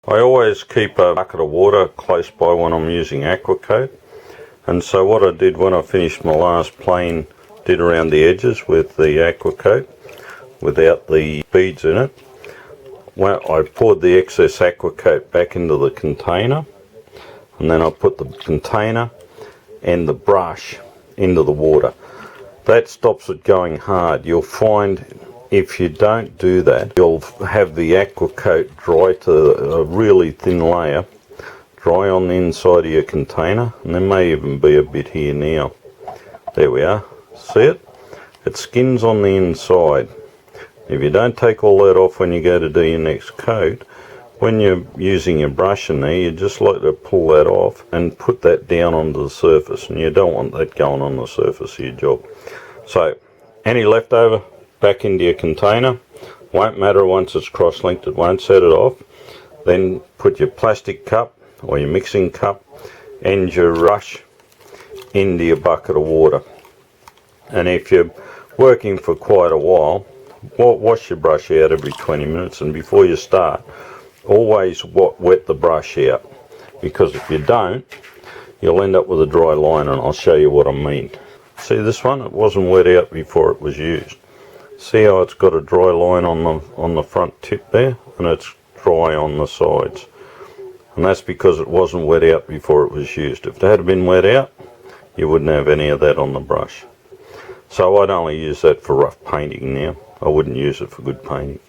I always keep a bucket of water close by when I'm using aqua coat, and so what I did when I finished my last plane, did around the edges with the aqua coat without the beads in it. Well, I poured the excess aqua coat back into the container, and then I put the container and the brush into the water. That stops it going hard. You'll find if you don't do that, you'll have the aqua coat dry to a really thin layer, dry on the inside of your container, and there may even be a bit here now. There we are. See it? It skins on the inside. If you don't take all that off when you go to do your next coat, when you're using your brush in there, you just like to pull that off and put that down onto the surface, and you don't want that going on the surface of your job. So any leftover back into your container, won't matter once it's cross-linked, it won't set it off. Then put your plastic cup or your mixing cup and your brush into your bucket of water. And if you're working for quite a while, wash your brush out every 20 minutes, and before you start, always wet the brush out, because if you don't, you'll end up with a dry line, and I'll show you what I mean. See this one? It wasn't wet out before it was used. See how it's got a dry line on the front tip there, and it's dry on the sides, and that's because it wasn't wet out before it was used. If it had been wet out, you wouldn't have any of that on the brush. So I'd only use that for rough painting now. I wouldn't use it for good painting.